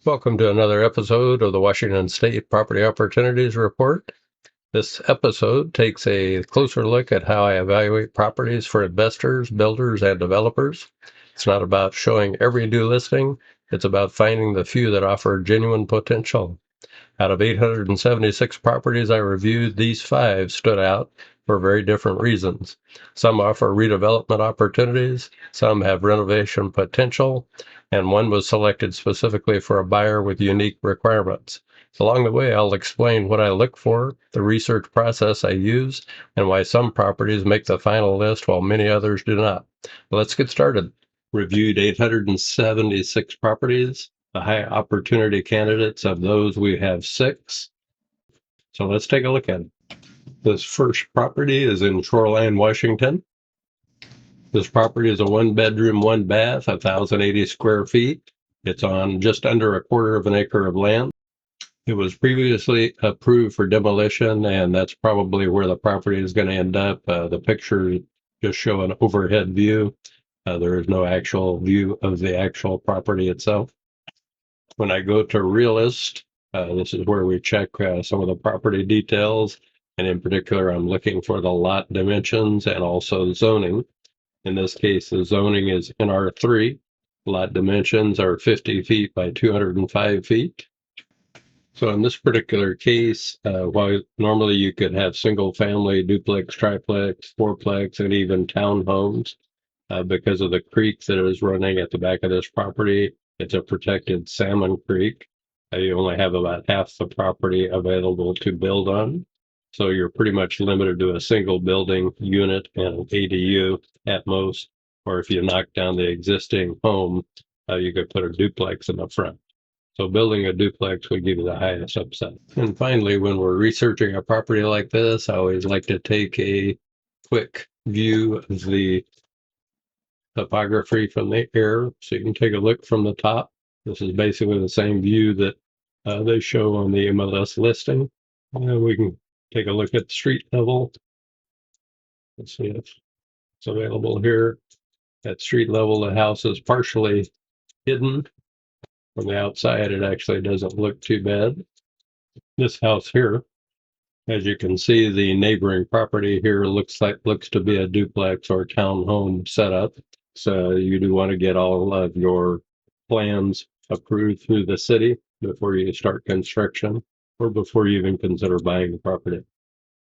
Welcome to another episode of the Washington State Property Opportunities Report. This episode takes a closer look at how I evaluate properties for investors, builders, and developers. It's not about showing every new listing. It's about finding the few that offer genuine potential. Out of 876 properties I reviewed, these 5 stood out for very different reasons. Some offer redevelopment opportunities, some have renovation potential, and one was selected specifically for a buyer with unique requirements. Along the way, I'll explain what I look for, the research process I use, and why some properties make the final list while many others do not. Let's get started. Reviewed 876 properties. The high opportunity candidates of those, we have 6. So let's take a look at it. This first property is in Shoreline, Washington. This property is a 1-bedroom, 1-bath, 1,080 square feet. It's on just under a quarter of an acre of land. It was previously approved for demolition, and that's probably where the property is going to end up. The pictures just show an overhead view. There is no actual view of the actual property itself. When I go to Realist, this is where we check some of the property details, and in particular, I'm looking for the lot dimensions and also zoning. In this case, the zoning is NR3. Lot dimensions are 50 feet by 205 feet. So in this particular case, while normally you could have single-family, duplex, triplex, fourplex, and even townhomes, because of the creek that is running at the back of this property, it's a protected salmon creek. You only have about half the property available to build on. So you're pretty much limited to a single building unit and ADU at most. Or if you knock down the existing home, you could put a duplex in the front. So building a duplex would give you the highest upside. And finally, when we're researching a property like this, I always like to take a quick view of the topography from the air, so you can take a look from the top. This is basically the same view that they show on the MLS listing. We can take a look at street level. Let's see if it's available here. At street level, the house is partially hidden. From the outside, it actually doesn't look too bad. This house here, as you can see, the neighboring property here looks to be a duplex or townhome setup. So you do want to get all of your plans approved through the city before you start construction or before you even consider buying the property.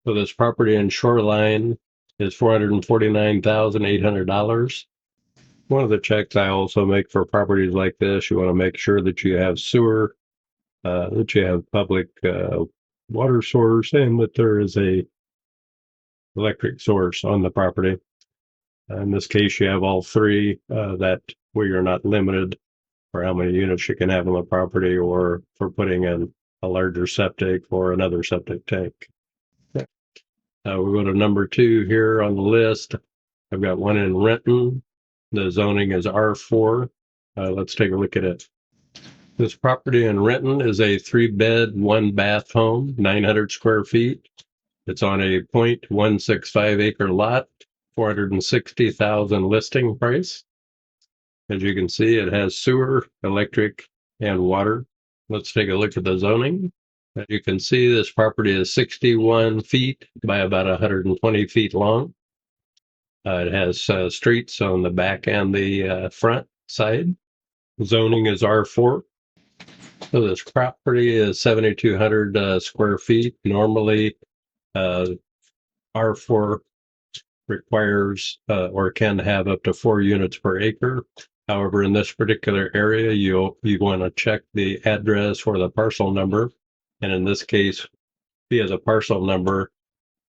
So this property in Shoreline is $449,800. One of the checks I also make for properties like this, you want to make sure that you have sewer, that you have public water source, and that there is a electric source on the property. In this case, you have all 3, that way you're not limited for how many units you can have on the property or for putting in a larger septic or another septic tank. We go to number 2 here on the list. I've got one in Renton. The zoning is R4. Let's take a look at it. This property in Renton is a 3-bed, 1-bath home, 900 square feet. It's on a 0.165 acre lot, $460,000 listing price. As you can see, it has sewer, electric, and water. Let's take a look at the zoning. As you can see, this property is 61 feet by about 120 feet long. It has streets on the back and the front side. Zoning is R4. So this property is 7,200 square feet. Normally, R4 requires or can have up to 4 units per acre. However, in this particular area, you want to check the address or the parcel number. And in this case, via the parcel number,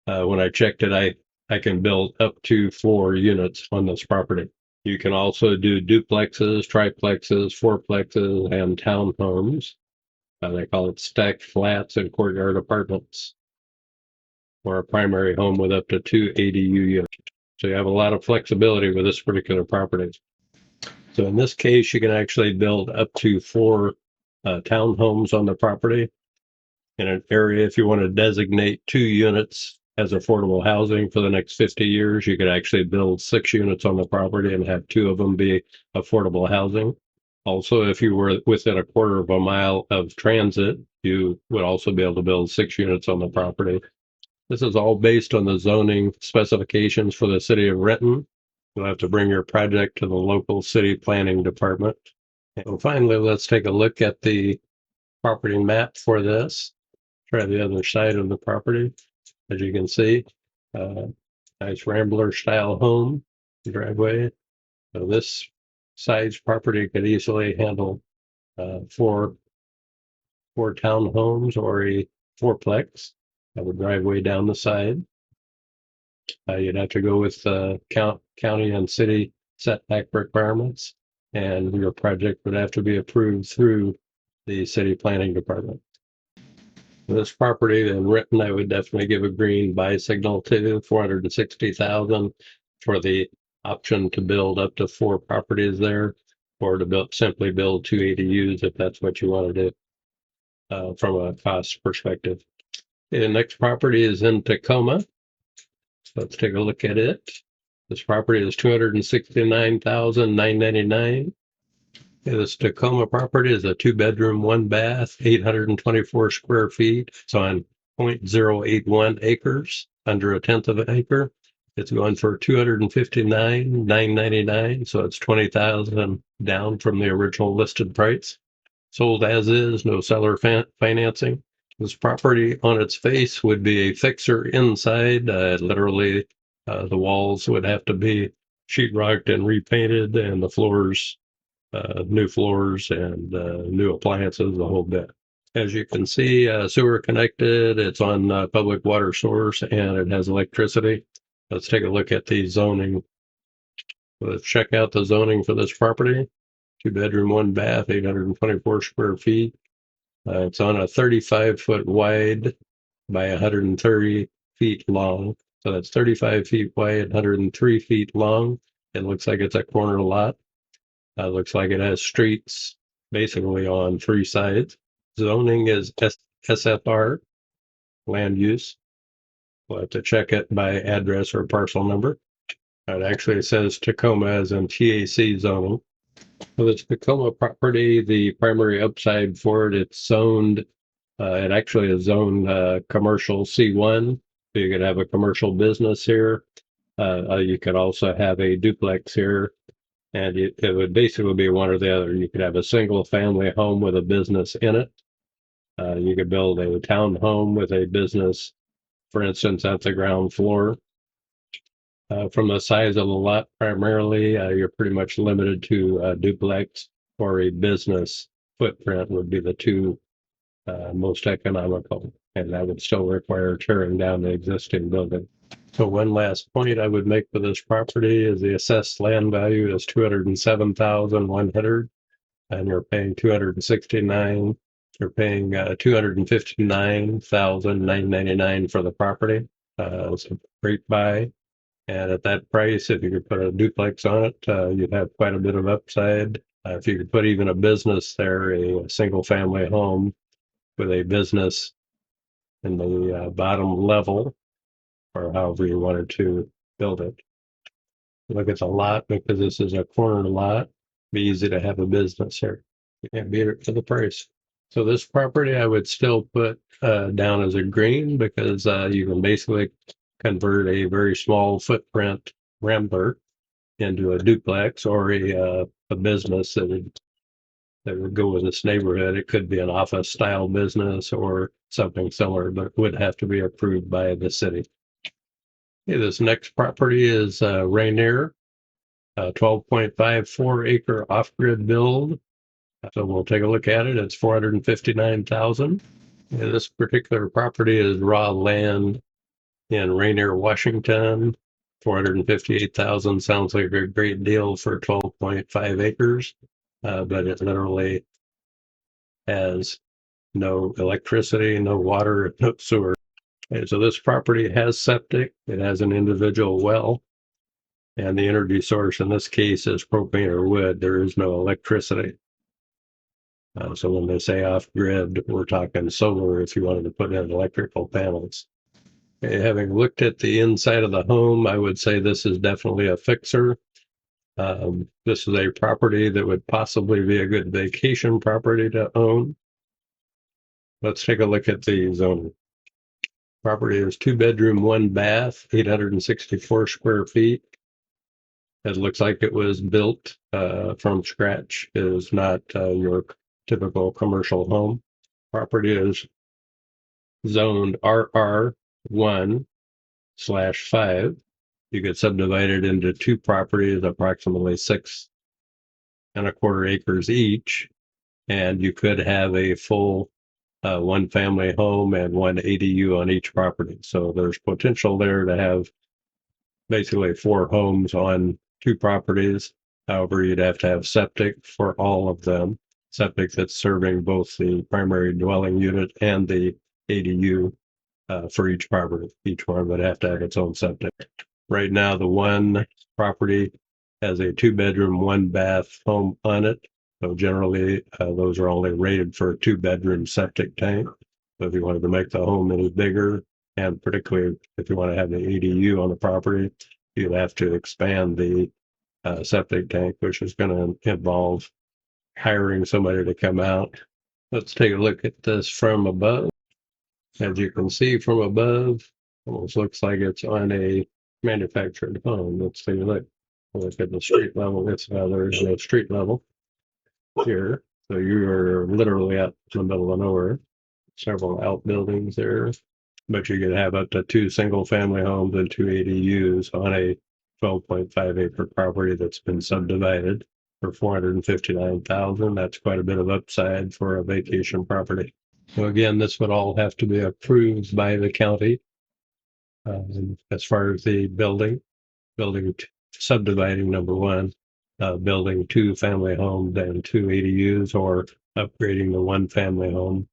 when I checked it, I can build up to 4 units on this property. You can also do duplexes, triplexes, fourplexes, and townhomes. They call it stacked flats and courtyard apartments, or a primary home with up to 2 ADU units. So you have a lot of flexibility with this particular property. So in this case, you can actually build up to 4 townhomes on the property. In an area, if you want to designate 2 units as affordable housing for the next 50 years, you could actually build 6 units on the property and have 2 of them be affordable housing. Also, if you were within a quarter of a mile of transit, you would also be able to build 6 units on the property. This is all based on the zoning specifications for the city of Renton. You'll have to bring your project to the local city planning department. And finally, let's take a look at the property map for this. Try the other side of the property. As you can see, uh, nice Rambler style home driveway. So this size property could easily handle four townhomes or a fourplex. Have a driveway down the side. You'd have to go with county and city setback requirements, and your project would have to be approved through the city planning department. This property in Renton, I would definitely give a green buy signal to 460,000 for the option to build up to 4 properties there, or to simply build 2 ADUs if that's what you want to do from a cost perspective. The next property is in Tacoma. So let's take a look at it. This property is $269,999. This Tacoma property is a 2-bedroom, 1-bath, 824 square feet. It's on 0.081 acres, under a tenth of an acre. It's going for $259,999, so it's $20,000 down from the original listed price. Sold as is, no seller financing. This property on its face would be a fixer inside. Literally, the walls would have to be sheetrocked and repainted, and the floors, new floors and new appliances, the whole bit. As you can see, sewer connected. It's on public water source, and it has electricity. Let's take a look at the zoning. Let's check out the zoning for this property. 2-bedroom, 1-bath, 824 square feet. It's on a 35-foot wide by 130 feet long. So that's 35 feet wide, 103 feet long. It looks like it's a corner lot. Looks like it has streets basically on 3 sides. Zoning is SFR, land use. We'll have to check it by address or parcel number. It actually says Tacoma as in TAC zoning. For this Tacoma property, the primary upside for it, it's zoned, it actually is zoned commercial C1. So you could have a commercial business here. You could also have a duplex here, and it would basically be one or the other. You could have a single family home with a business in it. You could build a townhome with a business, for instance, at the ground floor. From the size of the lot, primarily, you're pretty much limited to a duplex or a business footprint would be the two most economical, and that would still require tearing down the existing building. So one last point I would make for this property is the assessed land value is $207,100, and you're paying $269,000. You're paying $259,999 for the property. It's a great buy. And at that price, if you could put a duplex on it, you'd have quite a bit of upside. If you could put even a business there, a single family home with a business in the bottom level, or however you wanted to build it. Look at the lot, because this is a corner lot. It'd be easy to have a business here. You can't beat it for the price. So this property I would still put down as a green, because you can basically convert a very small footprint Rambler into a duplex or a business that would go with this neighborhood. It could be an office style business or something similar, but it would have to be approved by the city. Okay, this next property is Rainier, 12.54 acre off-grid build. So we'll take a look at it. It's $459,000. This particular property is raw land in Rainier, Washington. 458,000 sounds like a great deal for 12.5 acres, but it literally has no electricity, no water, no sewer. And so this property has septic. It has an individual well, and the energy source in this case is propane or wood. There is no electricity. So when they say off-grid, we're talking solar if you wanted to put in electrical panels. Having looked at the inside of the home, I would say this is definitely a fixer. This is a property that would possibly be a good vacation property to own. Let's take a look at the zoning. Property is 2 bedroom, 1 bath, 864 square feet. It looks like it was built from scratch. It is not your typical commercial home. Property is zoned RR1/5. You could subdivide it into two properties, approximately 6.25 acres each, and you could have a full one family home and one ADU on each property. So there's potential there to have basically 4 homes on 2 properties. However, you'd have to have septic for all of them, septic that's serving both the primary dwelling unit and the ADU for each property. Each one would have to have its own septic. Right now, the one property has a 2 bedroom, 1 bath home on it. So generally, those are only rated for a 2 bedroom septic tank. So if you wanted to make the home any bigger, and particularly if you want to have the ADU on the property, you'd have to expand the septic tank, which is going to involve hiring somebody to come out. Let's take a look at this from above. As you can see from above, almost looks like it's on a manufactured home. Let's take a look. Look at the street level. There's no street level here. So you're literally out in the middle of nowhere. Several outbuildings there, but you could have up to 2 single family homes and 2 ADUs on a 12.5 acre property that's been subdivided for $459,000. That's quite a bit of upside for a vacation property. So again, this would all have to be approved by the county. As far as the building subdividing number 1, building 2 family homes and 2 ADUs, or upgrading the 1 family home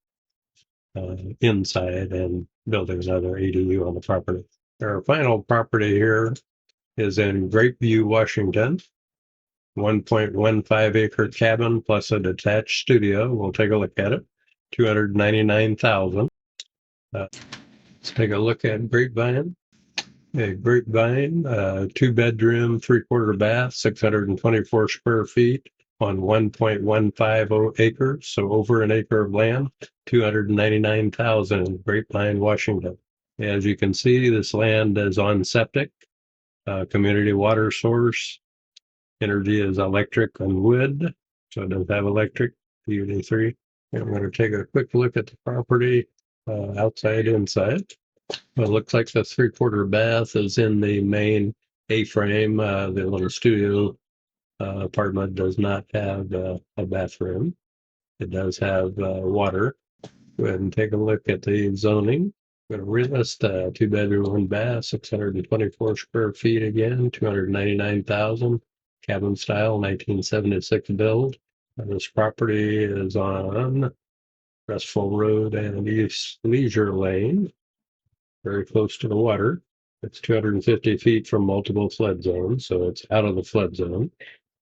inside and building another ADU on the property. Our final property here is in Grapeview, Washington. 1.15 acre cabin plus a detached studio. We'll take a look at it. $299,000. Let's take a look at Grapevine. A Grapevine, 2 bedroom, 3/4 bath, 624 square feet on 1.150 acres, so over an acre of land. $299,000 in Grapevine, Washington. As you can see, this land is on septic, community water source. Energy is electric and wood, so it does have electric, PUD3. And I'm going to take a quick look at the property, outside, inside. Well, it looks like the 3/4 bath is in the main A-frame. The little studio apartment does not have a bathroom. It does have water. Go ahead and take a look at the zoning. I'm going to relist 2 bedroom, 1 bath, 624 square feet again, $299,000. Cabin style, 1976 build. This property is on Restful Road and East Leisure Lane, very close to the water. It's 250 feet from multiple flood zones, so it's out of the flood zone.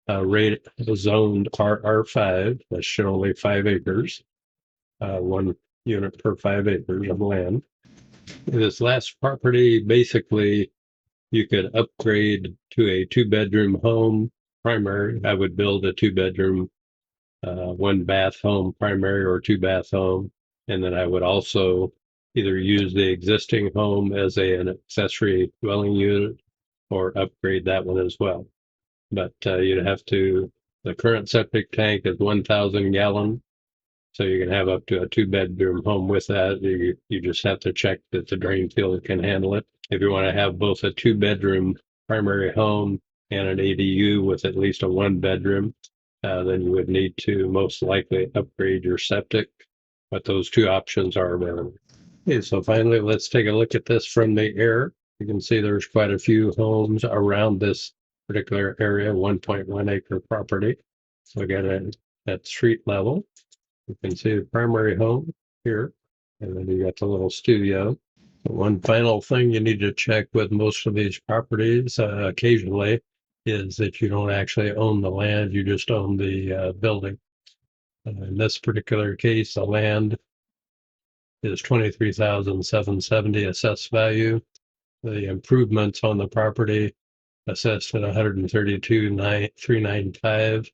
Rated zoned RR5, that should only 5 acres, 1 unit per 5 acres of land. This last property, basically, you could upgrade to a 2 bedroom home primary. I would build a 2 bedroom, 1 bath home primary, or 2 bath home. And then I would also either use the existing home as an accessory dwelling unit or upgrade that one as well. But you'd have to, the current septic tank is 1,000 gallon. So you can have up to a 2 bedroom home with that. You just have to check that the drain field can handle it. If you want to have both a 2 bedroom primary home and an ADU with at least a 1 bedroom, then you would need to most likely upgrade your septic. But those 2 options are available. Okay, so finally, let's take a look at this from the air. You can see there's quite a few homes around this particular area, 1.1 acre property. So again, at street level, you can see the primary home here, and then you got the little studio. One final thing you need to check with most of these properties occasionally is that you don't actually own the land, you just own the building. In this particular case, the land is $23,770 assessed value. The improvements on the property assessed at $132,395.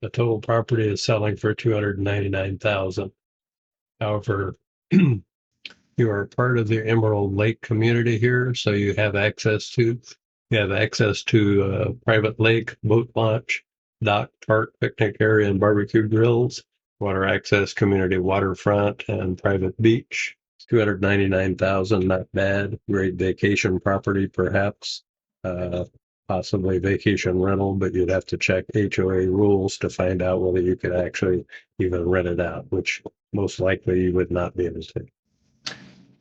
The total property is selling for $299,000. However, you are part of the Emerald Lake community here, so you have access to private lake, boat launch, dock, park, picnic area, and barbecue grills, water access, community waterfront, and private beach. 299,000, not bad. Great vacation property, perhaps. Possibly vacation rental, but you'd have to check HOA rules to find out whether you could actually even rent it out, which most likely you would not be able to.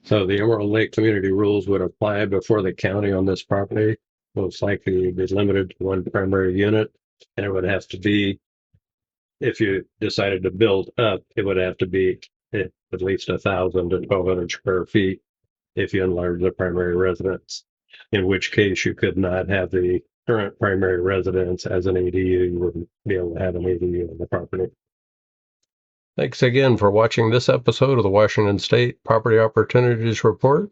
So the Emerald Lake community rules would apply before the county on this property. Most likely you'd be limited to one primary unit, and it would have to be, if you decided to build up, it would have to be at least 1,000 to 1,200 square feet if you enlarge the primary residence, in which case you could not have the current primary residence as an ADU. You wouldn't be able to have an ADU on the property. Thanks again for watching this episode of the Washington State Property Opportunities Report.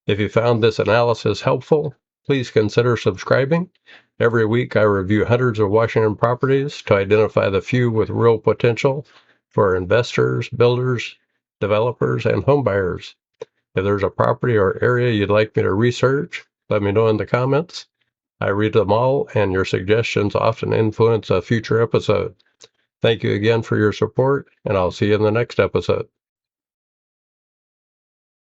If you found this analysis helpful, please consider subscribing. Every week I review hundreds of Washington properties to identify the few with real potential for investors, builders, developers, and homebuyers. If there's a property or area you'd like me to research, let me know in the comments. I read them all, and your suggestions often influence a future episode. Thank you again for your support, and I'll see you in the next episode.